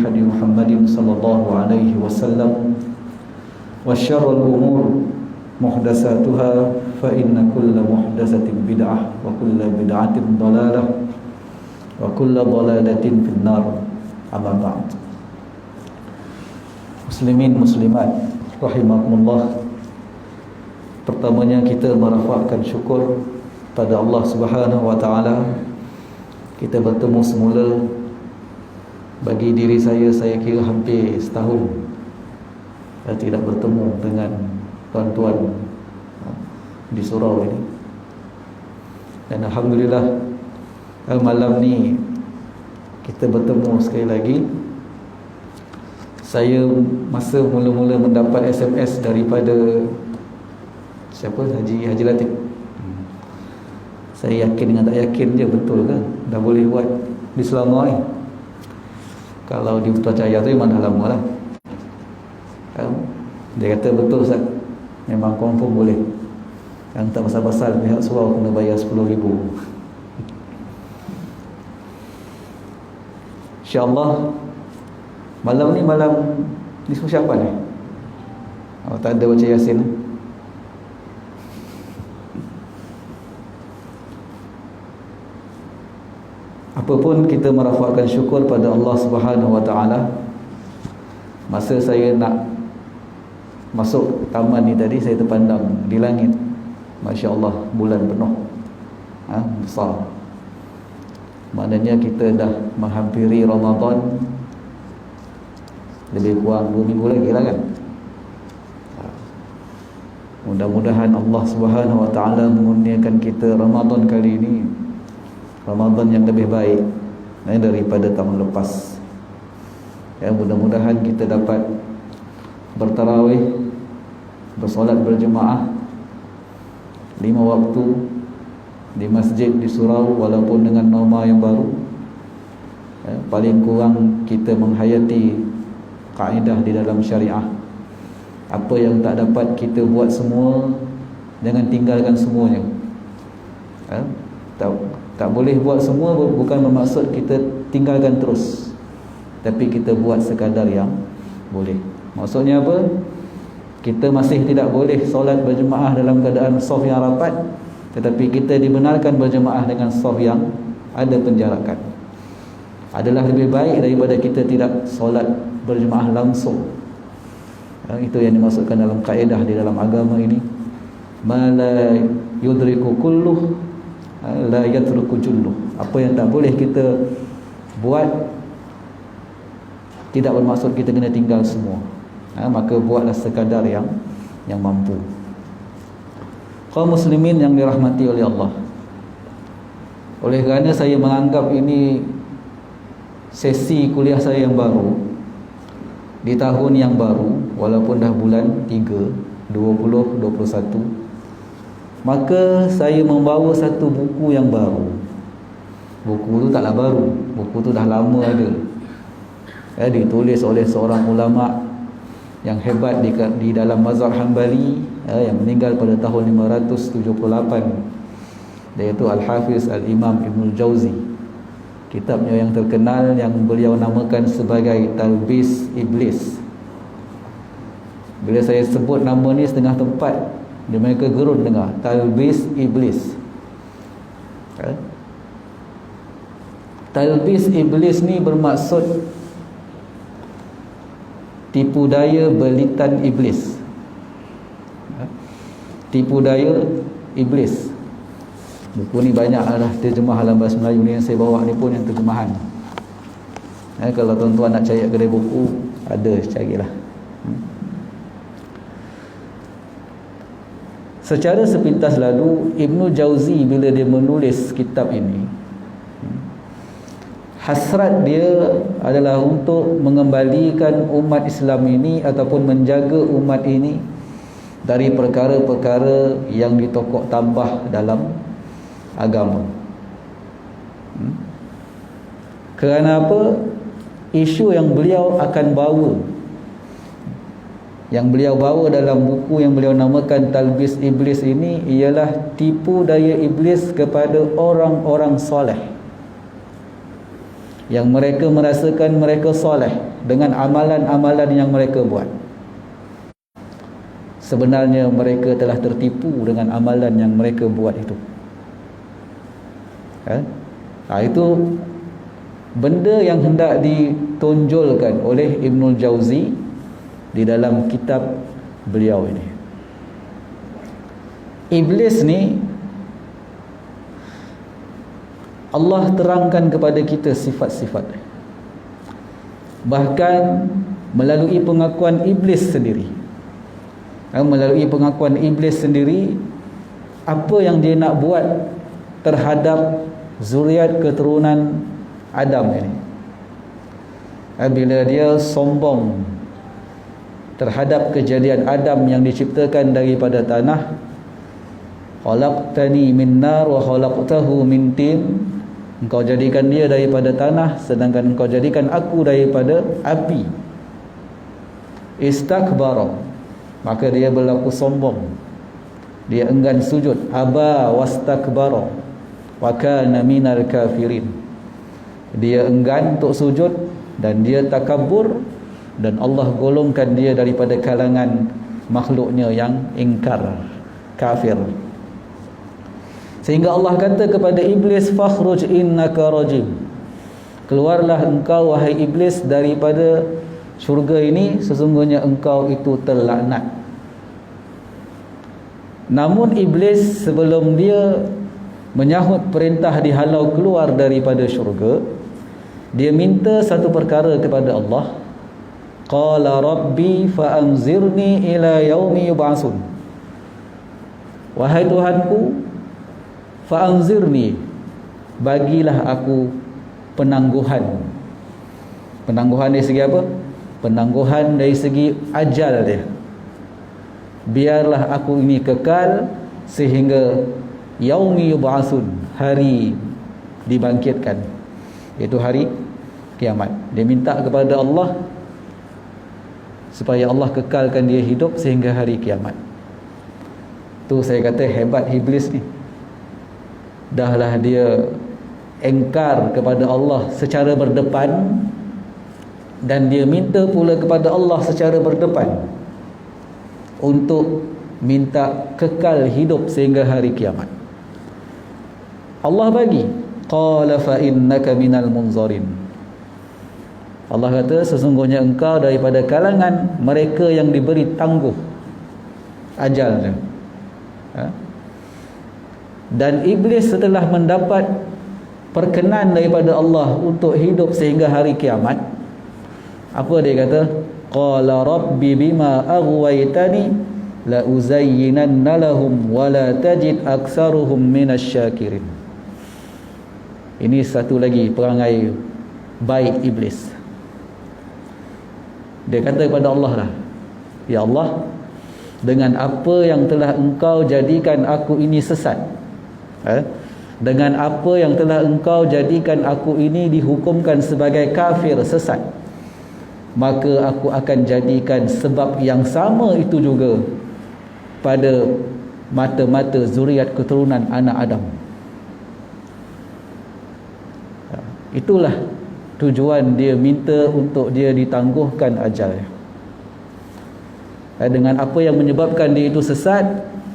هدي محمد صلى الله عليه وسلم وشر الأمور محدثاتها فإن كل محدثة بدعة وكل بدعة ضلالة وكل ضلالة في النار. أما بعد. Muslimin muslimat rahimakumullah, pertamanya kita merafakkan syukur pada Allah Subhanahu wa taala. Kita bertemu semula. Bagi diri saya kira hampir setahun tidak bertemu dengan tuan-tuan di surau ini. Dan alhamdulillah malam ni kita bertemu sekali lagi. Saya masa mula-mula mendapat SMS daripada siapa? Haji Latif. Saya yakin dengan tak yakin je, betul ke dah boleh buat di Selangor ni. Kalau di Putrajaya tu memang dah lama lah. Dia kata betul Ustaz, memang confirm boleh. Yang tak pasal-pasal pihak surau kena bayar 10,000. InsyaAllah malam ni semua siapa ni? Tak ada baca Yasin. Apapun kita merafakkan syukur pada Allah Subhanahu wa taala. Masa saya nak masuk taman ni tadi, saya terpandang di langit, masya-Allah, bulan penuh. Besar. Maknanya kita dah menghampiri Ramadan. Lebih kurang 2 minggu lagi lah kan. Mudah-mudahan Allah Subhanahu wa taala mengurniakan kita Ramadan kali ini Ramadan yang lebih baik daripada tahun lepas. Mudah-mudahan kita dapat bertarawih, bersolat berjemaah 5 waktu di masjid di surau, walaupun dengan norma yang baru. Paling kurang kita menghayati kaedah di dalam syariah. Apa yang tak dapat kita buat semua, jangan tinggalkan semuanya. Tak boleh buat semua bukan bermaksud kita tinggalkan terus, tapi kita buat sekadar yang boleh. Maksudnya apa? Kita masih tidak boleh solat berjemaah dalam keadaan saf yang rapat, tetapi kita dibenarkan berjemaah dengan saf yang ada penjarakan. Adalah lebih baik daripada kita tidak solat berjemaah langsung. Itu yang dimaksudkan dalam kaedah di dalam agama ini. Ma la yudriku kulluh la yatruku julluh. Apa yang tak boleh kita buat tidak bermaksud kita kena tinggal semua. Maka buatlah sekadar yang mampu. Kaum muslimin yang dirahmati oleh Allah, oleh kerana saya menganggap ini sesi kuliah saya yang baru di tahun yang baru, walaupun dah bulan 3 2021, maka saya membawa satu buku yang baru. Buku tu taklah baru, buku tu dah lama ada. Ditulis oleh seorang ulama yang hebat di dalam mazhab Hanbali, yang meninggal pada tahun 578, iaitu Al-Hafiz Al-Imam Ibnul Jauzi. Kitabnya yang terkenal yang beliau namakan sebagai Talbis Iblis. Bila saya sebut nama ni setengah tempat, mereka gerun dengar Talbis Iblis. Talbis Iblis ni bermaksud tipu daya belitan iblis. Tipu daya iblis. Buku ni banyak lah terjemah dalam bahasa Melayu ni. Yang saya bawa ni pun yang terjemahan. Kalau tuan-tuan nak cari kedai buku, ada, carilah. Secara sepintas lalu, Ibnu Jauzi bila dia menulis kitab ini, hasrat dia adalah untuk mengembalikan umat Islam ini ataupun menjaga umat ini dari perkara-perkara yang ditokok tambah dalam agama. Kerana apa? Isu yang beliau akan bawa, yang beliau bawa dalam buku yang beliau namakan Talbis Iblis ini ialah tipu daya iblis kepada orang-orang soleh. yang mereka merasakan mereka soleh dengan amalan-amalan yang mereka buat. Sebenarnya mereka telah tertipu dengan amalan yang mereka buat itu. Itu benda yang hendak ditonjolkan oleh Ibnul Jauzi di dalam kitab beliau ini. Iblis ni Allah terangkan kepada kita sifat-sifat, bahkan melalui pengakuan iblis sendiri. Melalui pengakuan iblis sendiri, apa yang dia nak buat terhadap zuriat keturunan Adam ini. Bila dia sombong terhadap kejadian Adam yang diciptakan daripada tanah, khalaqtani min nar wa khalaqtahu min tin, engkau jadikan dia daripada tanah sedangkan engkau jadikan aku daripada api. Istakbara, maka dia berlaku sombong, dia enggan sujud. Aba wastakbara wa kana minal kafirin, dia enggan untuk sujud dan dia takabur, dan Allah golongkan dia daripada kalangan makhluknya yang ingkar, kafir. Sehingga Allah kata kepada iblis, fakhruj innaka rajim, keluarlah engkau wahai iblis daripada syurga ini, sesungguhnya engkau itu terlaknat. Namun iblis sebelum dia menyahut perintah dihalau keluar daripada syurga, dia minta satu perkara kepada Allah. Qala rabbi fa'anzirni ila yaumi yub'atsun, wahai Tuhanku, fa'anzirni, bagilah aku penangguhan. Penangguhan dari segi apa? Penangguhan dari segi ajal dia. Biarlah aku ini kekal sehingga yaumi yub'atsun, hari dibangkitkan, iaitu hari kiamat. Dia minta kepada Allah supaya Allah kekalkan dia hidup sehingga hari kiamat. Tu saya kata hebat iblis ni. Dahlah dia engkar kepada Allah secara berdepan, dan dia minta pula kepada Allah secara berdepan untuk minta kekal hidup sehingga hari kiamat. Allah bagi, qala fa innaka minal munzarin, Allah kata sesungguhnya engkau daripada kalangan mereka yang diberi tangguh ajalnya. Dan iblis setelah mendapat perkenan daripada Allah untuk hidup sehingga hari kiamat, apa dia kata? Qala rabbi bima aghwaytani la uzayyinanna lahum wa la tajid aktsaruhum minasyakirin. Ini satu lagi perangai baik iblis. Dia kata kepada Allah lah, ya Allah, dengan apa yang telah engkau jadikan aku ini sesat, dengan apa yang telah engkau jadikan aku ini dihukumkan sebagai kafir, sesat, maka aku akan jadikan sebab yang sama itu juga pada mata-mata zuriat keturunan anak Adam. Itulah tujuan dia minta untuk dia ditangguhkan ajal. Dengan apa yang menyebabkan dia itu sesat,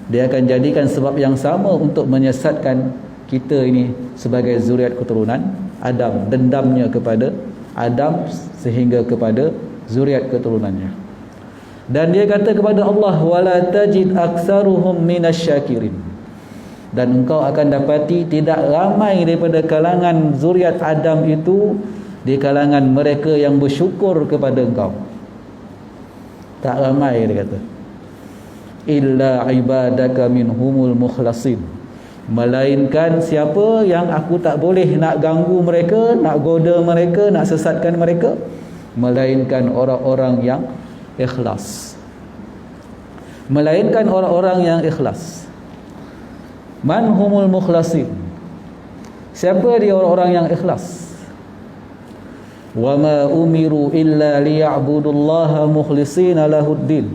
dia akan jadikan sebab yang sama untuk menyesatkan kita ini sebagai zuriat keturunan Adam, dendamnya kepada Adam sehingga kepada zuriat keturunannya. Dan dia kata kepada Allah, wala tajid aktsaruhum minasyakirin, dan engkau akan dapati tidak ramai daripada kalangan zuriat Adam itu di kalangan mereka yang bersyukur kepada engkau. Tak ramai, dia kata. Illa ibadaka minhumul mukhlasin, melainkan siapa yang aku tak boleh nak ganggu mereka, nak goda mereka, nak sesatkan mereka, melainkan orang-orang yang ikhlas. Melainkan orang-orang yang ikhlas. Man humul mukhlasin, siapa dia orang-orang yang ikhlas? Wa ma umiru illa liya'budullaha mukhlishina lahuddin,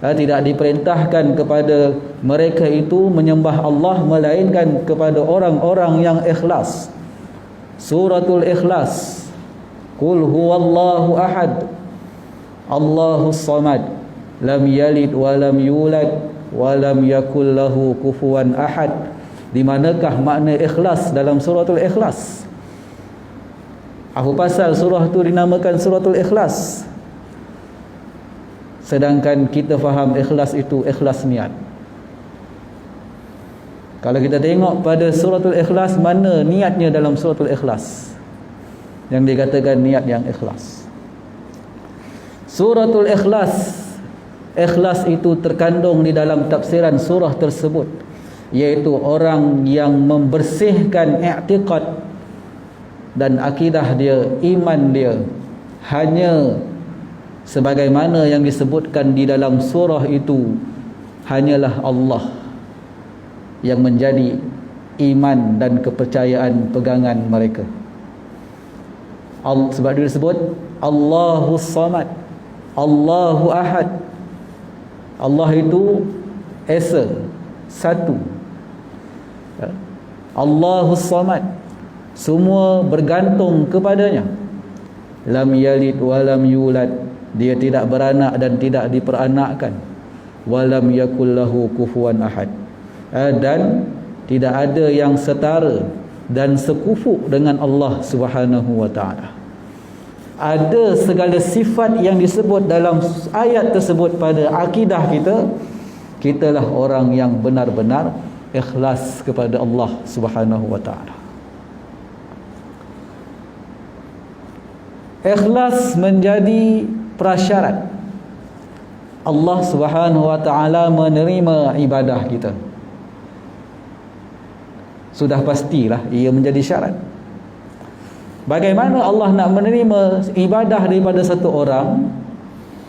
tidak diperintahkan kepada mereka itu menyembah Allah melainkan kepada orang-orang yang ikhlas. Suratul Ikhlas. Qul huwallahu ahad, Allahus samad, lam yalid wa lam yulad wa lam yakul lahu kufuwan ahad. Di manakah makna ikhlas dalam suratul Ikhlas? Apa pasal surah tu dinamakan suratul Ikhlas? Sedangkan kita faham ikhlas itu ikhlas niat. Kalau kita tengok pada suratul Ikhlas, mana niatnya dalam suratul Ikhlas yang dikatakan niat yang ikhlas? Suratul Ikhlas, ikhlas itu terkandung di dalam tafsiran surah tersebut, iaitu orang yang membersihkan i'tiqad dan akidah dia, iman dia, hanya sebagaimana yang disebutkan di dalam surah itu, hanyalah Allah yang menjadi iman dan kepercayaan pegangan mereka. Sebab dia disebut Allahus samad, Allahu ahad. Allah itu esa, satu. Allahus samad, semua bergantung kepadanya. Lam yalid wa lam yulad, dia tidak beranak dan tidak diperanakkan. Wa lam yakul lahu kufuwan ahad, dan tidak ada yang setara dan sekufu dengan Allah Subhanahu wa taala. Ada segala sifat yang disebut dalam ayat tersebut pada akidah kita, kitalah orang yang benar-benar ikhlas kepada Allah Subhanahu wa taala. Ikhlas menjadi prasyarat Allah Subhanahu wa taala menerima ibadah kita. Sudah pastilah ia menjadi syarat. Bagaimana Allah nak menerima ibadah daripada satu orang,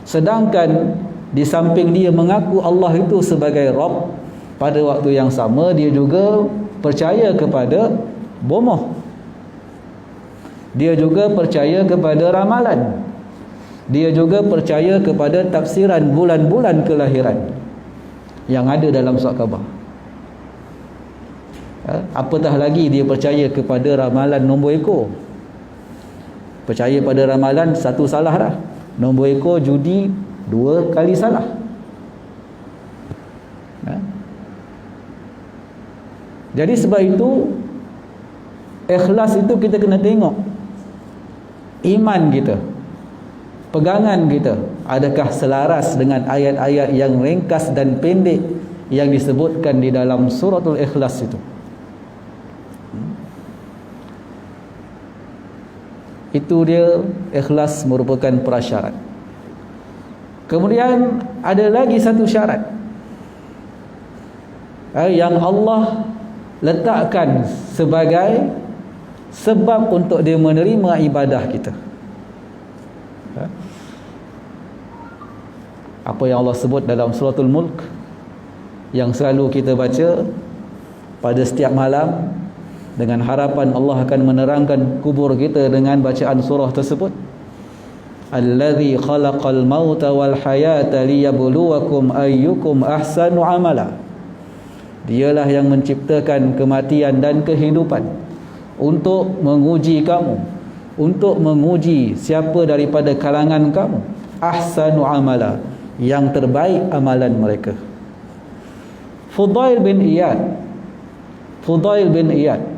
sedangkan di samping dia mengaku Allah itu sebagai Rabb, pada waktu yang sama dia juga percaya kepada bomoh, dia juga percaya kepada ramalan, dia juga percaya kepada tafsiran bulan-bulan kelahiran yang ada dalam surat khabar. Apatah lagi dia percaya kepada ramalan nombor ekor. Percaya pada ramalan, satu salah dah. Nombor ekor judi, 2 kali salah. Jadi sebab itu, ikhlas itu kita kena tengok iman kita, pegangan kita, adakah selaras dengan ayat-ayat yang ringkas dan pendek yang disebutkan di dalam suratul Ikhlas itu. Itu dia, ikhlas merupakan prasyarat. Kemudian ada lagi satu syarat yang Allah letakkan sebagai sebab untuk dia menerima ibadah kita. Apa yang Allah sebut dalam suratul Mulk, yang selalu kita baca pada setiap malam, dengan harapan Allah akan menerangkan kubur kita dengan bacaan surah tersebut. Allazi khalaqal mauta wal hayata liyabluwakum ayyukum ahsanu amala. Dialah yang menciptakan kematian dan kehidupan untuk menguji kamu, untuk menguji siapa daripada kalangan kamu ahsanu amala, yang terbaik amalan mereka. Fudail bin Iyad,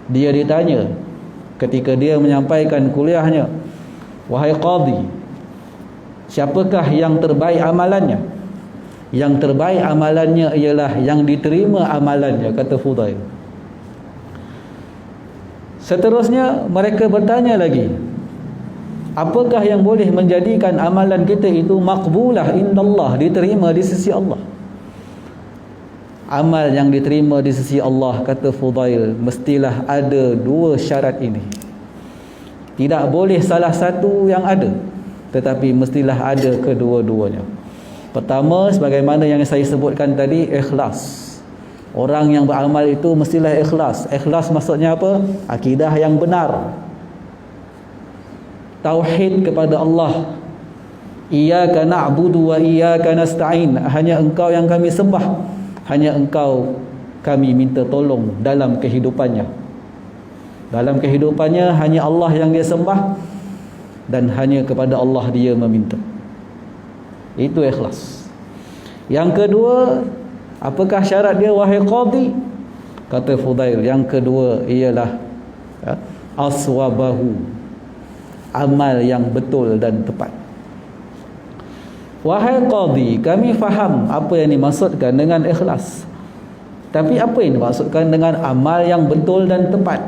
dia ditanya ketika dia menyampaikan kuliahnya, wahai qadhi, siapakah yang terbaik amalannya? Yang terbaik amalannya ialah yang diterima amalannya, kata Fudail. Seterusnya mereka bertanya lagi, apakah yang boleh menjadikan amalan kita itu maqbulah indallah, diterima di sisi Allah? Amal yang diterima di sisi Allah, kata Fudail, mestilah ada 2 syarat ini. Tidak boleh salah satu yang ada, tetapi mestilah ada kedua-duanya. Pertama, sebagaimana yang saya sebutkan tadi, ikhlas. Orang yang beramal itu mestilah ikhlas. Ikhlas maksudnya apa? Akidah yang benar, tauhid kepada Allah. Iyyaka na'budu wa iyyaka nasta'in, hanya Engkau yang kami sembah, hanya Engkau kami minta tolong dalam kehidupannya. Dalam kehidupannya hanya Allah yang dia sembah dan hanya kepada Allah dia meminta. Itu ikhlas. Yang kedua, apakah syarat dia wahai qadi? Kata Fudail, yang kedua ialah aswabahu, amal yang betul dan tepat. Wahai qadi, kami faham apa yang dimaksudkan dengan ikhlas. Tapi apa yang dimaksudkan dengan amal yang betul dan tepat?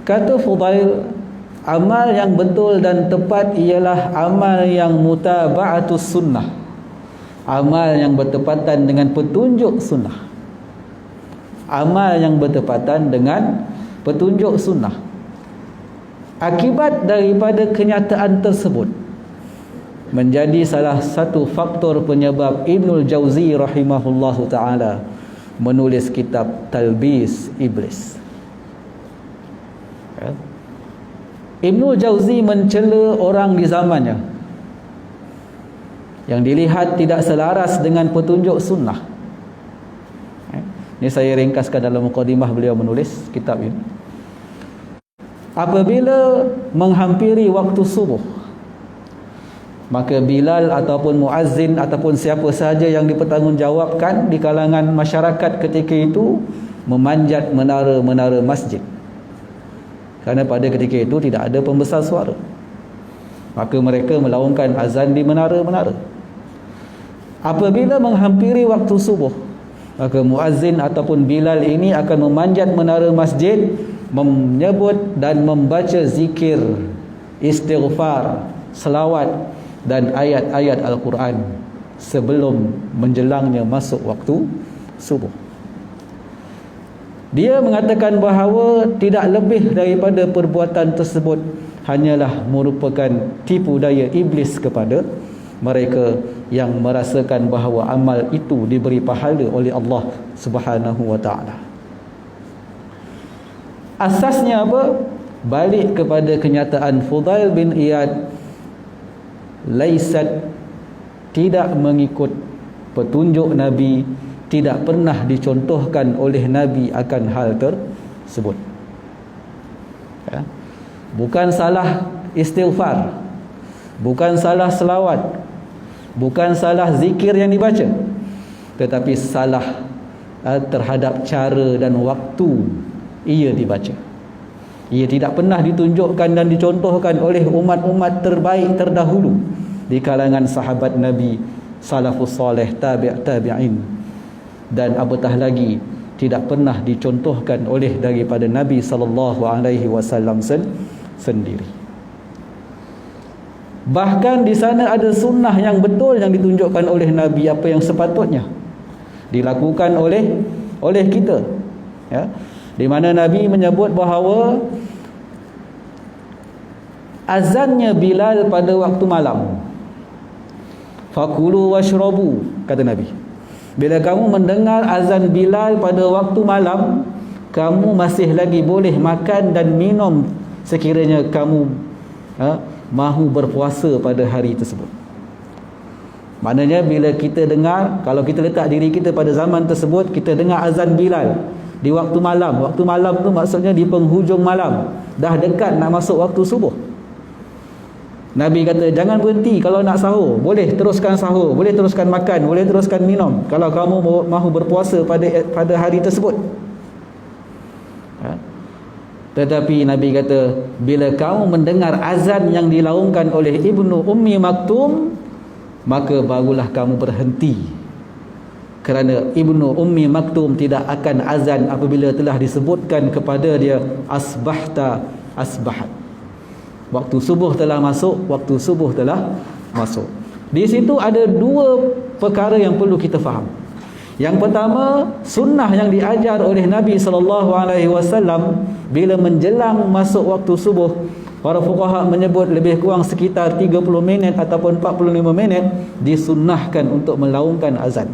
Kata Fudail, amal yang betul dan tepat ialah amal yang mutaba'atus sunnah, amal yang bertepatan dengan petunjuk sunnah, amal yang bertepatan dengan petunjuk sunnah. Akibat daripada kenyataan tersebut menjadi salah satu faktor penyebab Ibnul Jauzi rahimahullahu ta'ala menulis kitab Talbis Iblis. Ibnul Jauzi mencela orang di zamannya yang dilihat tidak selaras dengan petunjuk sunnah. Ini saya ringkaskan dalam mukadimah beliau menulis kitab ini. Apabila menghampiri waktu subuh, maka Bilal ataupun muazzin ataupun siapa sahaja yang dipertanggungjawabkan di kalangan masyarakat ketika itu memanjat menara-menara masjid. Kerana pada ketika itu tidak ada pembesar suara, maka mereka melaungkan azan di menara-menara. Apabila menghampiri waktu subuh, maka muazzin ataupun Bilal ini akan memanjat menara masjid, menyebut dan membaca zikir, istighfar, selawat dan ayat-ayat Al-Quran sebelum menjelangnya masuk waktu subuh. Dia mengatakan bahawa tidak lebih daripada perbuatan tersebut hanyalah merupakan tipu daya iblis kepada mereka yang merasakan bahawa amal itu diberi pahala oleh Allah Subhanahu wa ta'ala. Asasnya apa? Balik kepada kenyataan Fudail bin Iyad, laisat, tidak mengikut petunjuk Nabi, tidak pernah dicontohkan oleh Nabi akan hal tersebut. Bukan salah istighfar, bukan salah selawat, bukan salah zikir yang dibaca, tetapi salah terhadap cara dan waktu ia dibaca. Ia tidak pernah ditunjukkan dan dicontohkan oleh umat-umat terbaik terdahulu di kalangan sahabat Nabi, salafus salih, tabi'in, dan apatah lagi tidak pernah dicontohkan oleh daripada Nabi sallallahu alaihi wasallam sendiri. Bahkan di sana ada sunnah yang betul yang ditunjukkan oleh Nabi, apa yang sepatutnya dilakukan oleh kita, ya. Di mana Nabi menyebut bahawa azannya Bilal pada waktu malam, fakulu washrabu, kata Nabi, bila kamu mendengar azan Bilal pada waktu malam, kamu masih lagi boleh makan dan minum sekiranya kamu mahu berpuasa pada hari tersebut. Maknanya bila kita dengar, kalau kita letak diri kita pada zaman tersebut, kita dengar azan Bilal di waktu malam. Waktu malam tu maksudnya di penghujung malam, dah dekat nak masuk waktu subuh. Nabi kata jangan berhenti kalau nak sahur, boleh teruskan sahur, boleh teruskan makan, boleh teruskan minum kalau kamu mahu berpuasa pada hari tersebut. Tetapi Nabi kata bila kamu mendengar azan yang dilaungkan oleh Ibnu Ummi Maktum, maka barulah kamu berhenti, kerana Ibnu Ummi Maktum tidak akan azan apabila telah disebutkan kepada dia asbahta asbahat, waktu subuh telah masuk, waktu subuh telah masuk. Di situ ada dua perkara yang perlu kita faham. Yang pertama, sunnah yang diajar oleh Nabi SAW bila menjelang masuk waktu subuh, para fuqaha menyebut lebih kurang sekitar 30 minit ataupun 45 minit disunnahkan untuk melaungkan azan.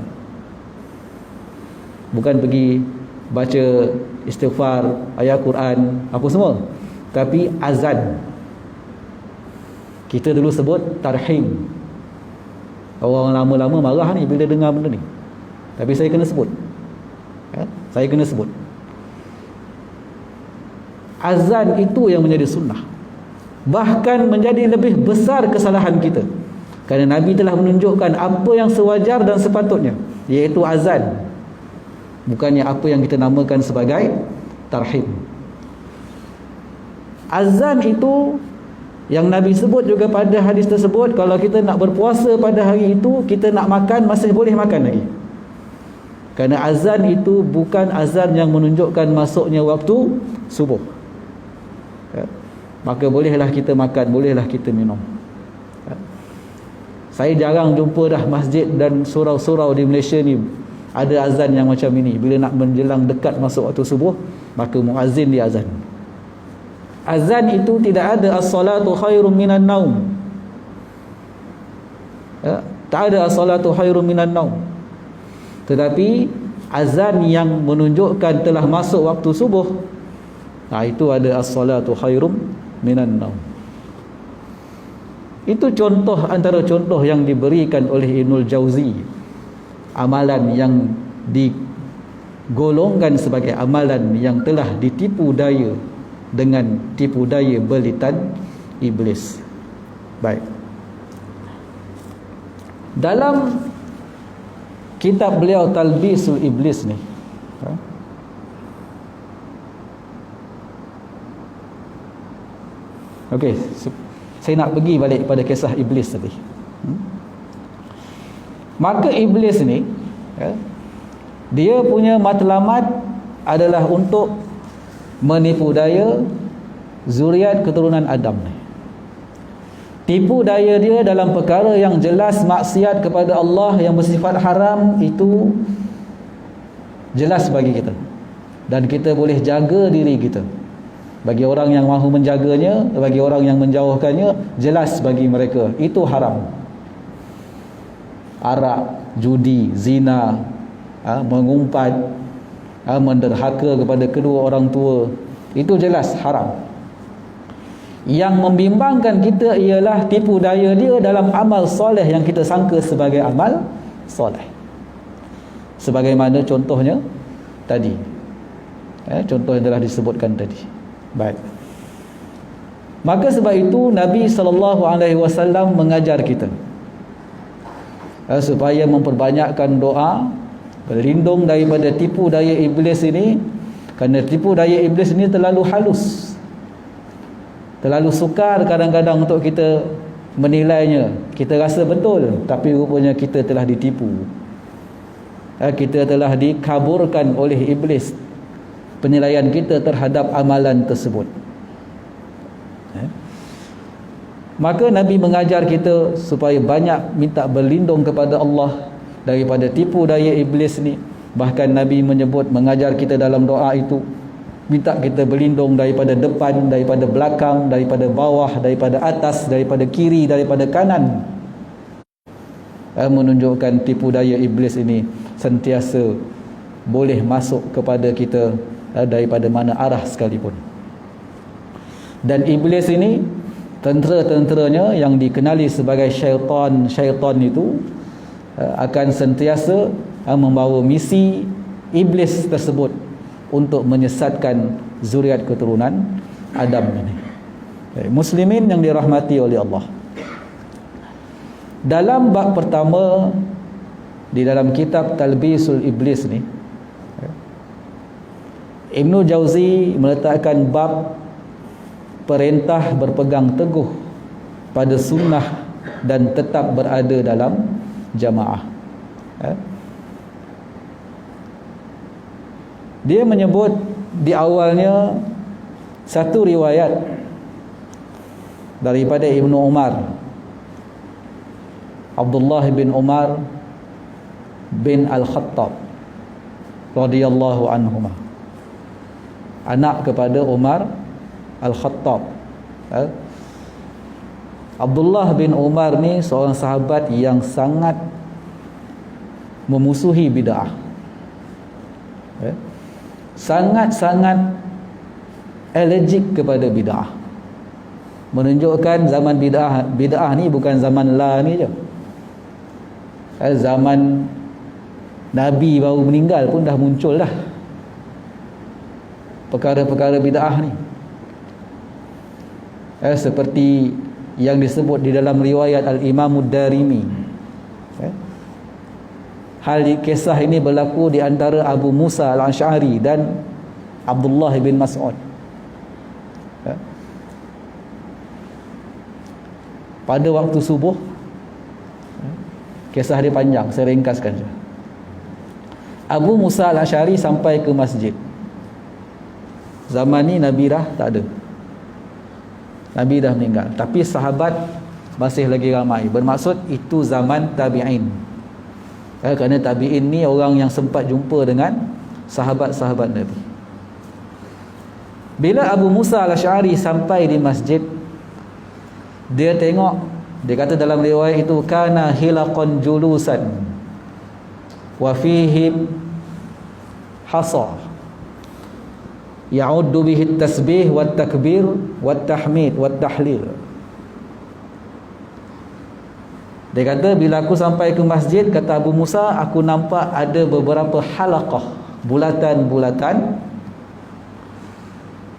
Bukan pergi baca istighfar, ayat Quran, apa semua, tapi azan. Kita dulu sebut tarhim. Orang lama-lama marah ni bila dengar benda ni, tapi saya kena sebut, saya kena sebut. azan itu yang menjadi sunnah, bahkan menjadi lebih besar kesalahan kita, kerana Nabi telah menunjukkan apa yang sewajar dan sepatutnya, iaitu azan, bukannya apa yang kita namakan sebagai tarhim. Azan itu yang Nabi sebut juga pada hadis tersebut, kalau kita nak berpuasa pada hari itu, kita nak makan masih boleh makan lagi, kerana azan itu bukan azan yang menunjukkan masuknya waktu subuh. Maka bolehlah kita makan, bolehlah kita minum. Saya jarang jumpa dah masjid dan surau-surau di Malaysia ni ada azan yang macam ini. Bila nak menjelang dekat masuk waktu subuh, maka muazzin dia azan. Azan itu tidak ada as-salatu khairum minan naum. Tak ada as-salatu khairum minan naum. Tetapi azan yang menunjukkan telah masuk waktu subuh, itu ada as-salatu khairum minan naum. Itu contoh antara contoh yang diberikan oleh Ibnul Jauzi, amalan yang digolongkan sebagai amalan yang telah ditipu daya dengan tipu daya belitan iblis. Baik, dalam kitab beliau Talbisul Iblis ni, okey, saya nak pergi balik pada kisah iblis tadi. Maka iblis ni, dia punya matlamat adalah untuk menipu daya zuriat keturunan Adam ni. Tipu daya dia dalam perkara yang jelas maksiat kepada Allah yang bersifat haram, itu jelas bagi kita, dan kita boleh jaga diri kita. Bagi orang yang mahu menjaganya, bagi orang yang menjauhkannya, jelas bagi mereka itu haram. Arak, judi, zina, mengumpat, menderhaka kepada kedua orang tua, itu jelas haram. Yang membimbangkan kita ialah tipu daya dia dalam amal soleh yang kita sangka sebagai amal soleh, sebagaimana contohnya tadi, contoh yang telah disebutkan tadi. Baik, maka sebab itu Nabi SAW mengajar kita supaya memperbanyakkan doa, berlindung daripada tipu daya iblis ini, kerana tipu daya iblis ini terlalu halus, terlalu sukar kadang-kadang untuk kita menilainya. Kita rasa betul, tapi rupanya kita telah ditipu, kita telah dikaburkan oleh iblis penilaian kita terhadap amalan tersebut. Maka Nabi mengajar kita supaya banyak minta berlindung kepada Allah daripada tipu daya iblis ni. Bahkan Nabi menyebut, mengajar kita dalam doa itu, minta kita berlindung daripada depan, daripada belakang, daripada bawah, daripada atas, daripada kiri, daripada kanan. Menunjukkan tipu daya iblis ini sentiasa boleh masuk kepada kita daripada mana arah sekalipun. Dan iblis ini, tentera-tenteranya yang dikenali sebagai syaitan itu akan sentiasa membawa misi iblis tersebut untuk menyesatkan zuriat keturunan Adam ini. Muslimin yang dirahmati oleh Allah, dalam bab pertama di dalam kitab Talbisul Iblis ni, Ibnu Jauzi meletakkan bab perintah berpegang teguh pada sunnah dan tetap berada dalam jamaah. Dia menyebut di awalnya satu riwayat daripada Ibnu Umar, Abdullah bin Umar bin Al-Khattab radhiyallahu anhuma, anak kepada Umar Al-Khattab. Abdullah bin Umar ni seorang sahabat yang sangat memusuhi bid'ah, sangat-sangat allergic kepada bid'ah. Menunjukkan zaman bid'ah ni bukan zaman la ni je. Zaman Nabi baru meninggal pun dah muncul dah perkara-perkara bid'ah ni. Seperti yang disebut di dalam riwayat Al-Imam Ad-Darimi. Kisah ini berlaku di antara Abu Musa Al-Asy'ari dan Abdullah bin Mas'ud. Pada waktu subuh, kisah dia panjang, saya ringkaskan je. Abu Musa Al-Asy'ari sampai ke masjid. Zaman ni Nabi dah tak ada, Nabi dah meninggal, tapi sahabat masih lagi ramai. Bermaksud itu zaman tabi'in. Kerana tabi'in ni orang yang sempat jumpa dengan sahabat-sahabat Nabi. Bila Abu Musa Al-Asy'ari sampai di masjid, dia tengok, dia kata dalam riwayat itu, kana hilaqan julusan wa fihim hasa ya'uddu bihi tasbih wat takbir wat tahmid wat tahlil. Dia kata bila aku sampai ke masjid, kata Abu Musa, aku nampak ada beberapa halaqah, bulatan-bulatan,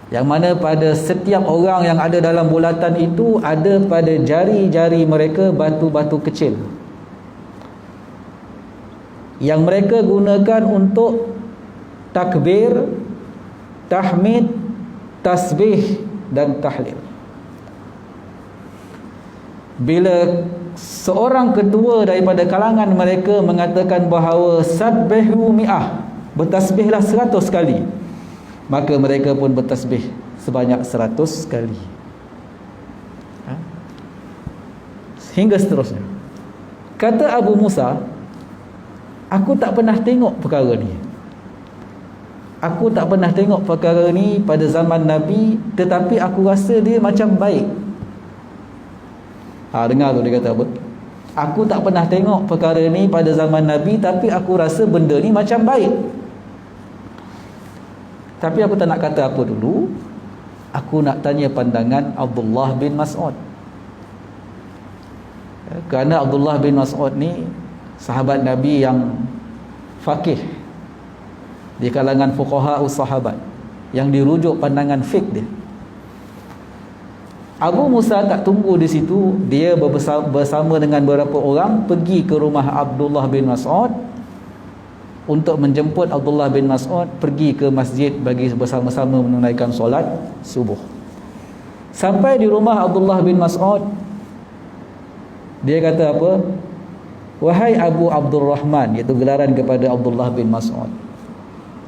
yang mana pada setiap orang yang ada dalam bulatan itu ada pada jari-jari mereka batu-batu kecil yang mereka gunakan untuk takbir, tahmid, tasbih dan tahlil. Bila seorang ketua daripada kalangan mereka mengatakan bahawa sabbihu mi'ah, bertasbihlah 100 kali, maka mereka pun bertasbih sebanyak 100 kali. Hingga seterusnya. Kata Abu Musa, aku tak pernah tengok perkara ni. Aku tak pernah tengok perkara ni pada zaman Nabi, tetapi aku rasa dia macam baik. Dengar tu dia kata apa? Aku tak pernah tengok perkara ni pada zaman Nabi, tapi aku rasa benda ni macam baik. Tapi aku tak nak kata apa dulu. Aku nak tanya pandangan Abdullah bin Mas'ud. Kerana Abdullah bin Mas'ud ni sahabat Nabi yang faqih di kalangan fuqaha sahabat, yang dirujuk pandangan fiqh dia. Abu Musa tak tunggu di situ, dia bersama dengan beberapa orang pergi ke rumah Abdullah bin Mas'ud untuk menjemput Abdullah bin Mas'ud pergi ke masjid bagi bersama-sama menunaikan solat subuh. Sampai di rumah Abdullah bin Mas'ud, dia kata apa? Wahai Abu Abdurrahman, iaitu gelaran kepada Abdullah bin Mas'ud,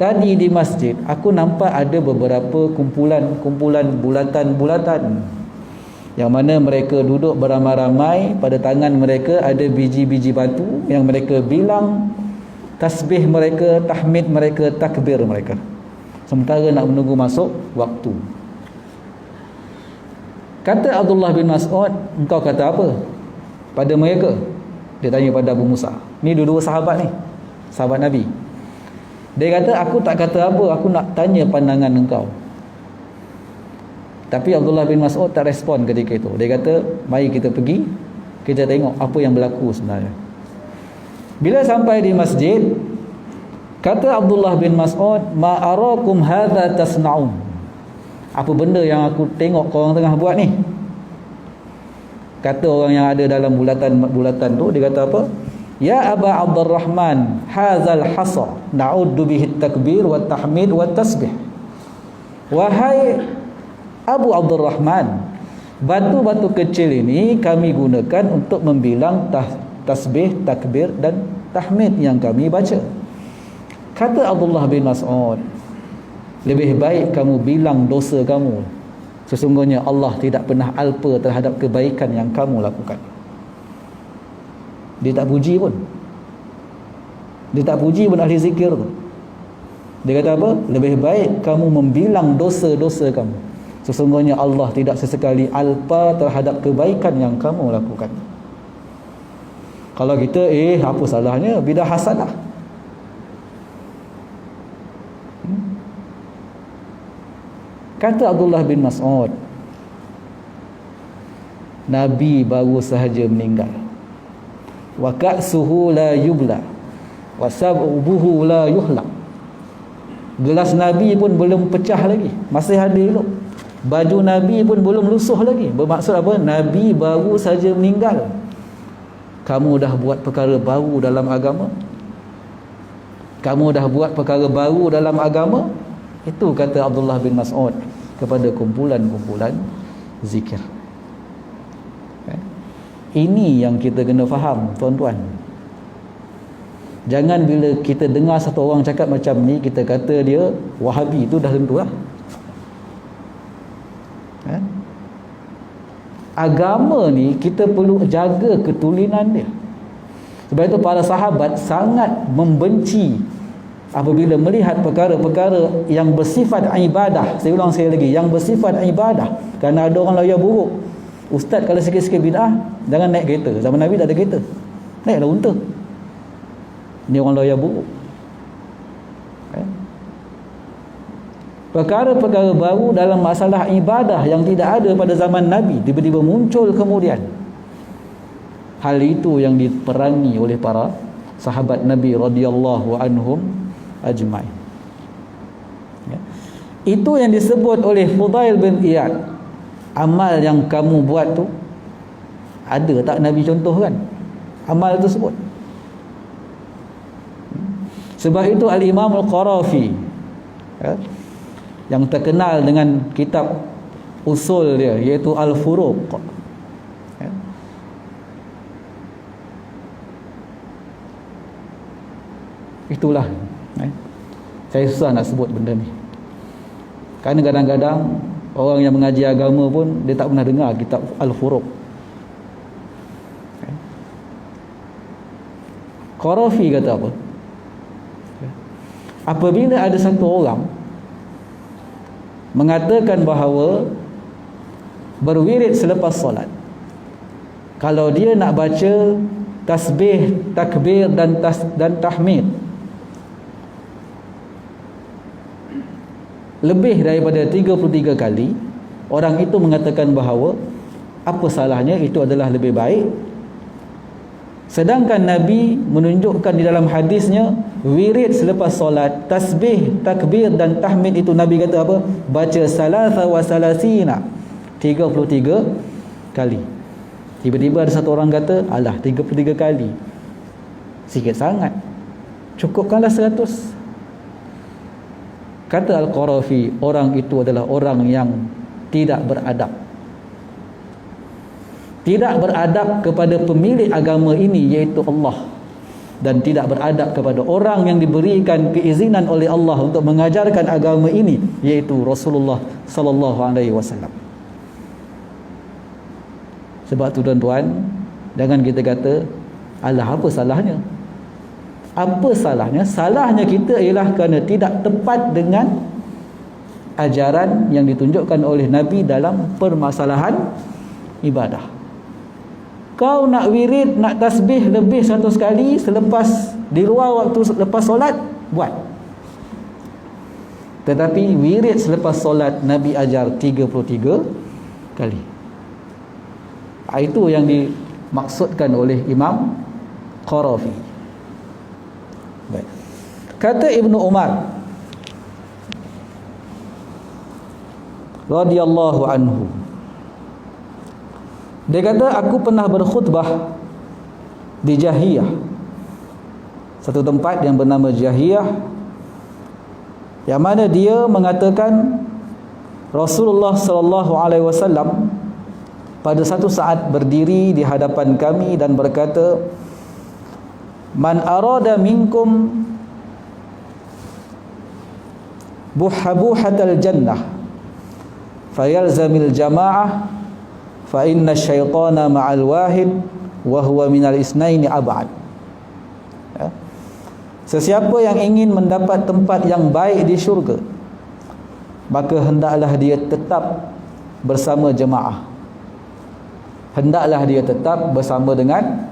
tadi di masjid aku nampak ada beberapa kumpulan bulatan-bulatan, yang mana mereka duduk beramai-ramai, pada tangan mereka ada biji-biji batu yang mereka bilang tasbih mereka, tahmid mereka, takbir mereka, sementara nak menunggu masuk waktu. Kata Abdullah bin Mas'ud, engkau kata apa pada mereka? Dia tanya pada Abu Musa. Ni dua-dua sahabat ni, sahabat Nabi. Dia kata, aku tak kata apa, aku nak tanya pandangan engkau. Tapi Abdullah bin Mas'ud tak respon ketika itu. Dia kata, mari kita pergi, kita tengok apa yang berlaku sebenarnya. Bila sampai di masjid, kata Abdullah bin Mas'ud, ma arakum hadza tasna'un. Apa benda yang aku tengok korang tengah buat ni? Kata orang yang ada dalam bulatan tu, dia kata apa? Ya Aba Abdurrahman, hadzal hasa na'uddu bihi takbir wa tahmid wa tasbih. Wahai Abu Abdurrahman, batu-batu kecil ini kami gunakan untuk membilang tasbih, takbir dan tahmid yang kami baca. Kata Abdullah bin Mas'ud, lebih baik kamu bilang dosa kamu. Sesungguhnya Allah tidak pernah alpa terhadap kebaikan yang kamu lakukan. Dia tak puji pun. Dia tak puji pun ahli zikir tu. Dia kata apa? Lebih baik kamu membilang dosa-dosa kamu. Sesungguhnya Allah tidak sesekali alpa terhadap kebaikan yang kamu lakukan. Kalau kita, apa salahnya? Bidah hasanah. Kata Abdullah bin Mas'ud, Nabi baru sahaja meninggal. Wa ka'suhu la yubla wa sab'ubuhu la yuhlaq. Gelas Nabi pun belum pecah lagi, masih ada elok. Baju Nabi pun belum lusuh lagi. Bermaksud apa? Nabi baru saja meninggal, kamu dah buat perkara baru dalam agama. Kamu dah buat perkara baru dalam agama. Itu kata Abdullah bin Mas'ud kepada kumpulan-kumpulan zikir. Ini yang kita kena faham, tuan-tuan. Jangan bila kita dengar satu orang cakap macam ni, kita kata dia Wahabi, itu dah tentu lah. Agama ni kita perlu jaga ketulinan dia. Sebab itu para sahabat sangat membenci apabila melihat perkara-perkara yang bersifat ibadah. Saya ulang sekali lagi, yang bersifat ibadah. Kerana ada orang lawyer buruk. Ustaz kalau sikit-sikit bid'ah, jangan naik kereta. Zaman Nabi tak ada kereta, naiklah unta. Ni orang lawyer buruk. Perkara-perkara baru dalam masalah ibadah yang tidak ada pada zaman Nabi tiba-tiba muncul kemudian. Hal itu yang diperangi oleh para sahabat Nabi radhiyallahu anhum ajma'in. Itu yang disebut oleh Fudail bin Iyad. Amal yang kamu buat tu, ada tak Nabi contohkan amal tersebut? Sebab itu Al-Imam Al-Qarafi, yang terkenal dengan kitab usul dia, iaitu Al-Furuq, itulah saya susah nak sebut benda ni, kerana kadang-kadang orang yang mengaji agama pun dia tak pernah dengar kitab Al-Furuq. Qarafi kata apa? Apabila ada satu orang mengatakan bahawa berwirid selepas solat, kalau dia nak baca tasbih, takbir dan tahmid lebih daripada 33 kali, orang itu mengatakan bahawa apa salahnya, itu adalah lebih baik. Sedangkan Nabi menunjukkan di dalam hadisnya, wirid selepas solat, tasbih, takbir dan tahmid itu Nabi kata apa? Baca salasa wa salasina, 33 kali. Tiba-tiba ada satu orang kata, alah 33 kali sikit sangat, cukupkanlah 100. Kata Al-Qarafi, orang itu adalah orang yang tidak beradab. Tidak beradab kepada pemilik agama ini, iaitu Allah, dan tidak beradab kepada orang yang diberikan keizinan oleh Allah untuk mengajarkan agama ini, iaitu Rasulullah sallallahu alaihi wasallam. Sebab tu tuan-tuan, jangan kita kata, alah apa salahnya? Apa salahnya? Salahnya kita ialah kerana tidak tepat dengan ajaran yang ditunjukkan oleh Nabi dalam permasalahan ibadah. Kau nak wirid, nak tasbih lebih 100 kali selepas, di luar waktu lepas solat, buat. Tetapi wirid selepas solat Nabi ajar 33 kali. Itu yang dimaksudkan oleh Imam Qarafi. Baik. Kata Ibnu Umar radhiyallahu anhu, dia kata, aku pernah berkhutbah di Jahiyah, satu tempat yang bernama Jahiyah, yang mana dia mengatakan Rasulullah sallallahu alaihi wasallam pada satu saat berdiri di hadapan kami dan berkata, man arada minkum buhabuhatal jannah fayalzamil jama'ah fa inna syaitana ma'al wahid wa huwa minal isnaini ab'ad. Sesiapa yang ingin mendapat tempat yang baik di syurga, maka hendaklah dia tetap bersama jemaah. Hendaklah dia tetap bersama dengan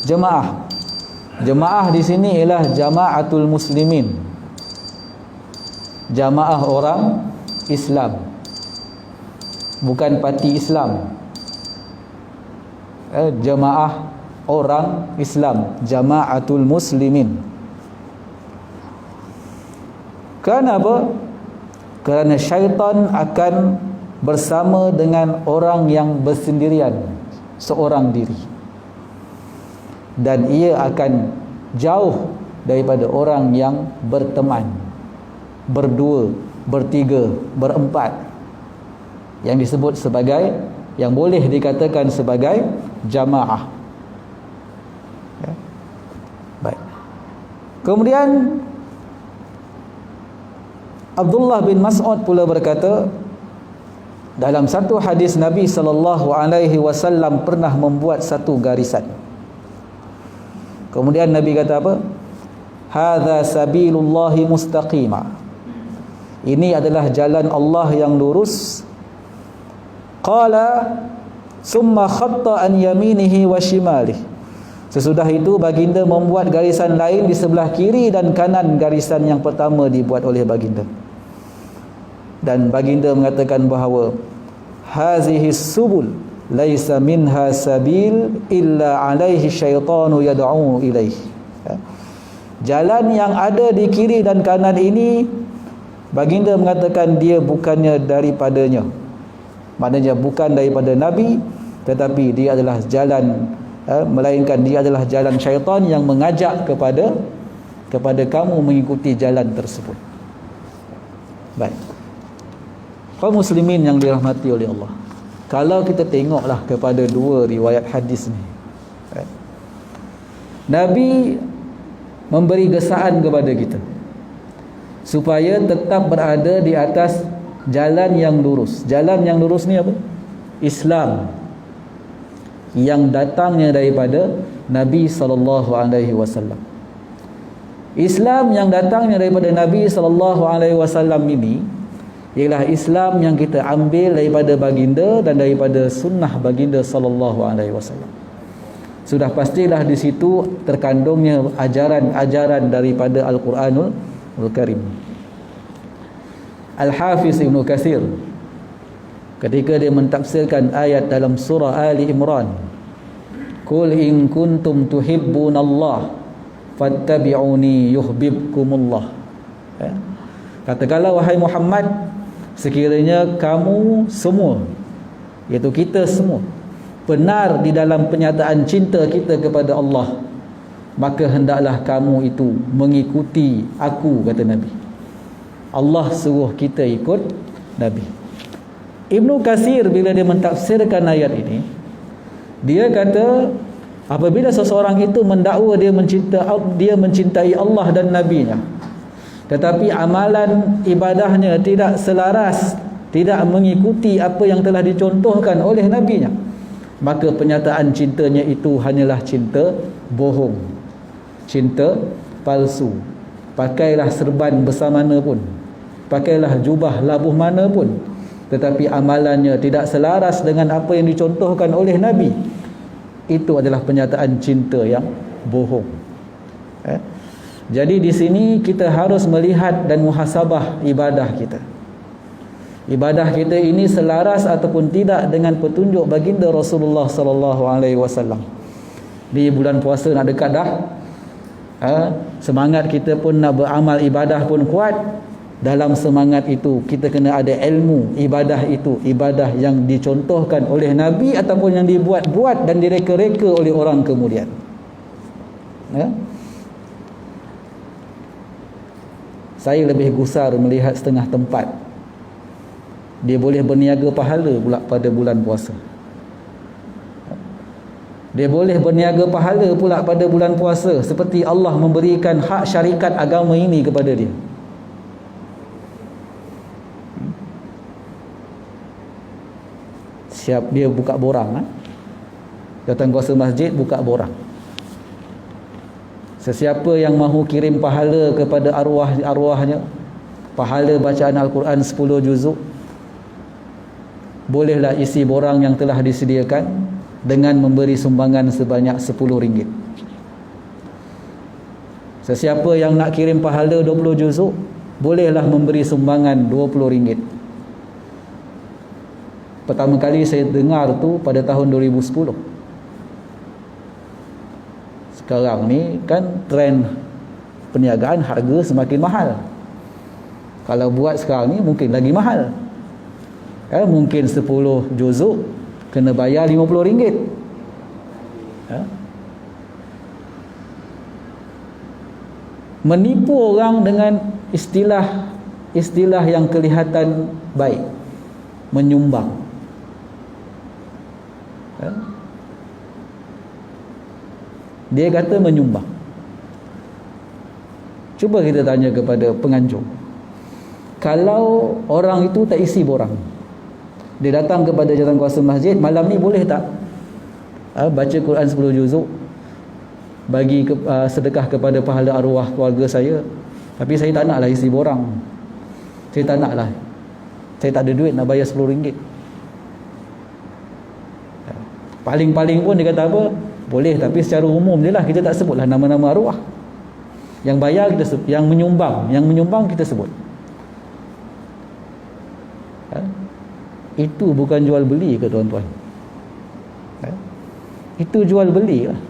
jemaah. Jemaah di sini ialah jamaatul muslimin, jamaah orang Islam, bukan parti Islam. Jamaah orang Islam, jamaatul muslimin. Kenapa? Kerana syaitan akan bersama dengan orang yang bersendirian, seorang diri, dan ia akan jauh daripada orang yang berteman, berdua, bertiga, berempat, yang disebut sebagai, yang boleh dikatakan sebagai jamaah. Ya. Baik. Kemudian Abdullah bin Mas'ud pula berkata, dalam satu hadis Nabi SAW pernah membuat satu garisan. Kemudian Nabi kata apa? Hadza sabilullahi mustaqima. Ini adalah jalan Allah yang lurus. Qala summa khatta an yaminihi wa shimalihi. Sesudah itu baginda membuat garisan lain di sebelah kiri dan kanan garisan yang pertama dibuat oleh baginda. Dan baginda mengatakan bahawa hazihi subul laisa minha sabil illa alaihi syaitanu yad'u ilaih. Jalan yang ada di kiri dan kanan ini, baginda mengatakan dia bukannya daripadanya, maknanya bukan daripada Nabi, tetapi dia adalah jalan, melainkan dia adalah jalan syaitan yang mengajak kepada kamu mengikuti jalan tersebut. Baik, kaum muslimin yang dirahmati oleh Allah, kalau kita tengoklah kepada dua riwayat hadis ni, Nabi memberi gesaan kepada kita supaya tetap berada di atas jalan yang lurus. Jalan yang lurus ni apa? Islam yang datangnya daripada Nabi SAW. Islam yang datangnya daripada Nabi SAW ini ialah Islam yang kita ambil daripada baginda dan daripada sunnah baginda SAW. Sudah pastilah di situ terkandungnya ajaran-ajaran daripada Al-Quranul Karim. Al-Hafiz Ibn Katsir ketika dia mentafsirkan ayat dalam surah Ali Imran, Qul in kuntum tuhibbunallah fattabi'uni yuhibbukumullah. Katakanlah wahai Muhammad, sekiranya kamu semua, iaitu kita semua, benar di dalam penyataan cinta kita kepada Allah, maka hendaklah kamu itu mengikuti aku, kata Nabi. Allah suruh kita ikut Nabi. Ibnu Katsir bila dia mentafsirkan ayat ini, dia kata apabila seseorang itu mendakwa dia mencintai Allah dan Nabi-Nya, tetapi amalan ibadahnya tidak selaras, tidak mengikuti apa yang telah dicontohkan oleh Nabi-Nya, maka penyataan cintanya itu hanyalah cinta bohong, cinta palsu. Pakailah serban besar mana pun, pakailah jubah labuh mana pun, tetapi amalannya tidak selaras dengan apa yang dicontohkan oleh Nabi, itu adalah penyataan cinta yang bohong. Jadi di sini kita harus melihat dan muhasabah ibadah kita. Ibadah kita ini selaras ataupun tidak dengan petunjuk baginda Rasulullah SAW. Di bulan puasa nak dekat dah, semangat kita pun nak beramal ibadah pun kuat. Dalam semangat itu kita kena ada ilmu ibadah itu, ibadah yang dicontohkan oleh Nabi ataupun yang dibuat-buat dan direka-reka oleh orang kemudian. Saya lebih gusar melihat setengah tempat dia boleh berniaga pahala pula pada bulan puasa. Dia boleh berniaga pahala pula pada bulan puasa, seperti Allah memberikan hak syarikat agama ini kepada dia. Siap dia buka borang, datang kuasa masjid buka borang. Sesiapa yang mahu kirim pahala kepada arwahnya, pahala bacaan Al-Quran 10 juzuk, bolehlah isi borang yang telah disediakan dengan memberi sumbangan sebanyak RM10. Sesiapa yang nak kirim pahala 20 juzuk, bolehlah memberi sumbangan RM20. Pertama kali saya dengar tu pada tahun 2010. Sekarang ni kan trend perniagaan harga semakin mahal. Kalau buat sekarang ni mungkin lagi mahal. Mungkin 10 juzuk kena bayar RM50. Menipu orang dengan istilah yang kelihatan baik, menyumbang. Dia kata menyumbang. Cuba kita tanya kepada penganjur, kalau orang itu tak isi borang, dia datang kepada jawatankuasa masjid, malam ni boleh tak baca Quran 10 juzuk, bagi sedekah kepada pahala arwah keluarga saya, tapi saya tak naklah isi borang, saya tak naklah, saya tak ada duit nak bayar RM10. Paling-paling pun dia kata apa, boleh, tapi secara umum je lah, kita tak sebutlah nama-nama arwah. Yang bayar kita sebut, yang menyumbang kita sebut. Itu bukan jual beli ke tuan-tuan? Itu jual beli lah.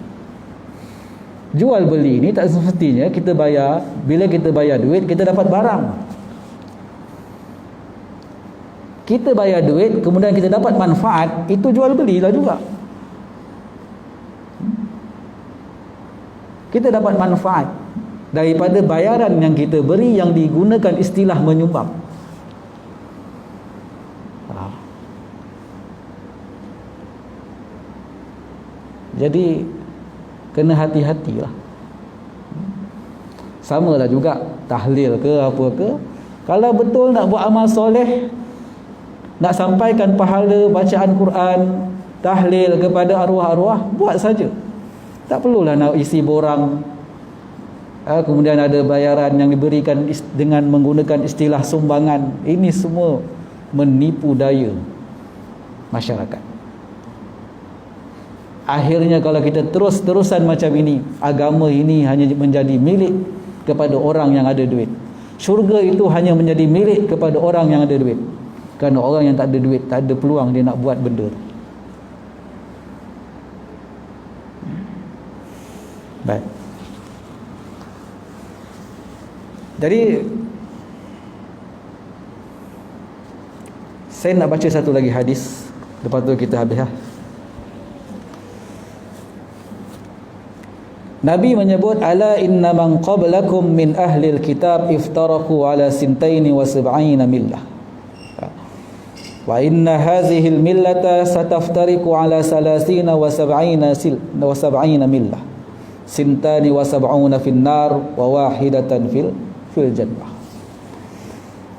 Jual beli ni tak semestinya kita bayar, bila kita bayar duit kita dapat barang. Kita bayar duit kemudian kita dapat manfaat, itu jual beli lah juga. Kita dapat manfaat daripada bayaran yang kita beri yang digunakan istilah menyumbang. Jadi kena hati-hatilah. Samalah juga tahlil ke apa ke, kalau betul nak buat amal soleh, nak sampaikan pahala bacaan Quran, tahlil kepada arwah-arwah, buat saja. Tak perlulah nak isi borang. Kemudian ada bayaran yang diberikan dengan menggunakan istilah sumbangan. Ini semua menipu daya masyarakat. Akhirnya kalau kita terus-terusan macam ini, agama ini hanya menjadi milik kepada orang yang ada duit. Syurga itu hanya menjadi milik kepada orang yang ada duit. Kerana orang yang tak ada duit, tak ada peluang dia nak buat benda. Baik. Jadi saya nak baca satu lagi hadis, lepas tu kita habis lah. Nabi menyebut, ala inna man qablakum min ahlil kitab iftaraku ala sintaini wa sab'ina millah wa inna hazihil millata sataftariku ala salasina wa sab'ina millah sintani wa sab'una fil nar wa wahidatan fil jannah.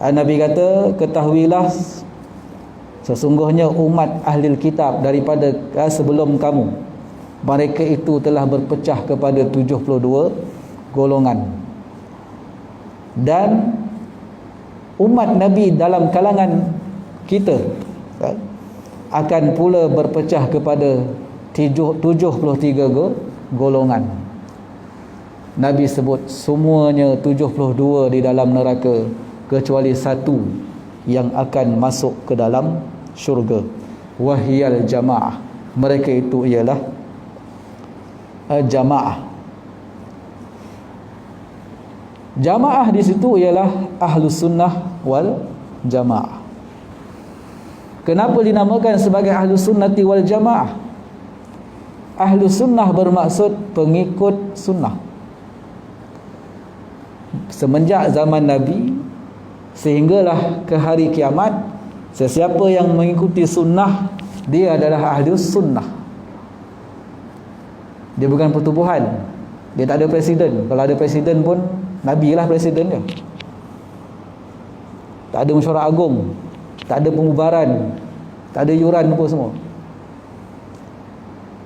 Nabi kata, ketahuilah sesungguhnya umat ahli kitab daripada sebelum kamu, mereka itu telah berpecah kepada 72 golongan, dan umat Nabi dalam kalangan kita akan pula berpecah kepada 73 golongan. Nabi sebut semuanya 72 di dalam neraka, kecuali satu yang akan masuk ke dalam syurga. Wahiyal jamaah, mereka itu ialah jamaah. Jamaah di situ ialah ahlus sunnah wal jamaah. Kenapa dinamakan sebagai ahlus sunnati wal jamaah? Ahlus sunnah bermaksud pengikut sunnah. Semenjak zaman Nabi sehinggalah ke hari kiamat, sesiapa yang mengikuti sunnah, dia adalah ahlus sunnah. Dia bukan pertubuhan, dia tak ada presiden. Kalau ada presiden pun Nabi lah presiden dia. Tak ada mesyuarat agung, tak ada pembubaran, tak ada yuran apa semua.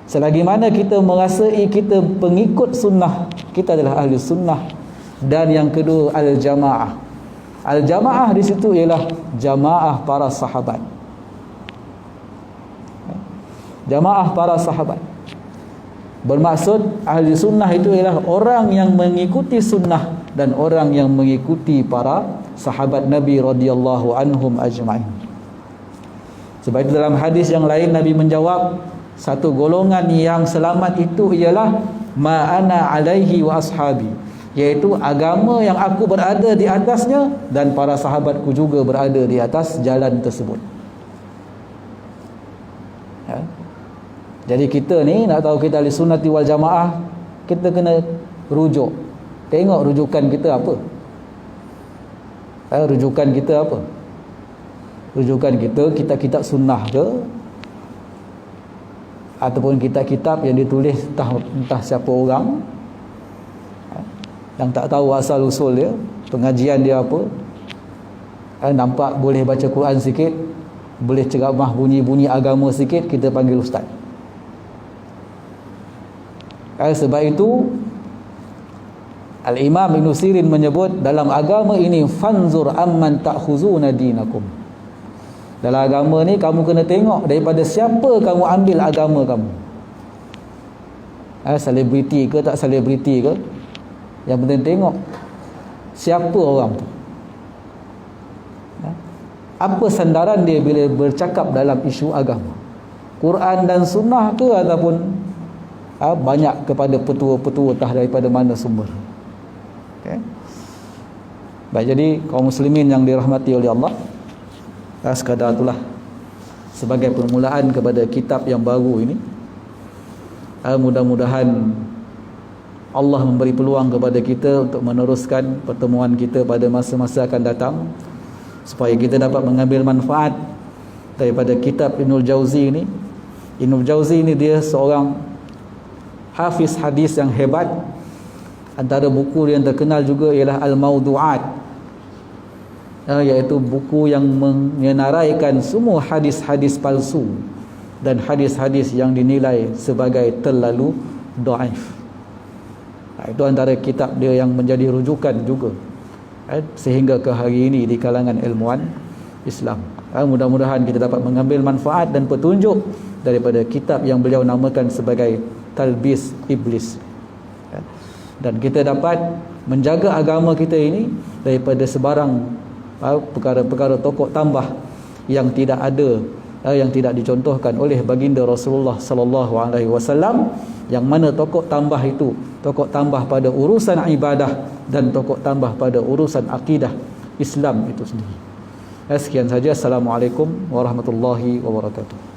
Selagi mana kita merasai kita pengikut sunnah, kita adalah ahli sunnah. Dan yang kedua, al-jamaah. Al-jamaah di situ ialah jamaah para sahabat. Jamaah para sahabat bermaksud ahli sunnah itu ialah orang yang mengikuti sunnah dan orang yang mengikuti para sahabat Nabi radhiyallahu anhum ajma'in. Sebab itu dalam hadis yang lain Nabi menjawab, satu golongan yang selamat itu ialah ma'ana alaihi wa ashabi, iaitu agama yang aku berada di atasnya dan para sahabatku juga berada di atas jalan tersebut. Jadi kita ni nak tahu kita ahli sunnati wal jamaah, kita kena rujuk. Tengok rujukan kita apa. Rujukan kita apa? Rujukan kita kitab-kitab sunnah ke, ataupun kitab-kitab yang ditulis entah siapa orang yang tak tahu asal usul dia, pengajian dia apa. Nampak boleh baca Quran sikit, boleh ceramah bunyi-bunyi agama sikit, kita panggil ustaz. Sebab itu Al-Imam Ibn Sirin menyebut dalam agama ini, fanzur amman ta'khuzuna dinakum. Dalam agama ni kamu kena tengok daripada siapa kamu ambil agama kamu. Selebriti ke tak selebriti ke, yang penting tengok siapa orang tu, apa sandaran dia bila bercakap dalam isu agama, Quran dan sunnah ke, ataupun banyak kepada petua-petua entah daripada mana sumber. Okay. Baik, jadi kaum muslimin yang dirahmati oleh Allah, sekadar itulah sebagai permulaan kepada kitab yang baru ini. Mudah-mudahan Allah memberi peluang kepada kita untuk meneruskan pertemuan kita pada masa-masa akan datang, supaya kita dapat mengambil manfaat daripada kitab Ibnul Jauzi ini. Ibnul Jauzi ini dia seorang hafiz hadis yang hebat. Antara buku yang terkenal juga ialah Al-Mawdu'at, iaitu buku yang menyenaraikan semua hadis-hadis palsu dan hadis-hadis yang dinilai sebagai terlalu dhaif. Itu antara kitab dia yang menjadi rujukan juga sehingga ke hari ini di kalangan ilmuwan Islam. Mudah-mudahan kita dapat mengambil manfaat dan petunjuk daripada kitab yang beliau namakan sebagai Talbis Iblis, dan kita dapat menjaga agama kita ini daripada sebarang perkara-perkara tokok tambah yang tidak ada, yang tidak dicontohkan oleh baginda Rasulullah sallallahu alaihi wasallam, yang mana tokok tambah itu tokok tambah pada urusan ibadah dan tokok tambah pada urusan akidah Islam itu sendiri. Sekian saja. Assalamualaikum warahmatullahi wabarakatuh.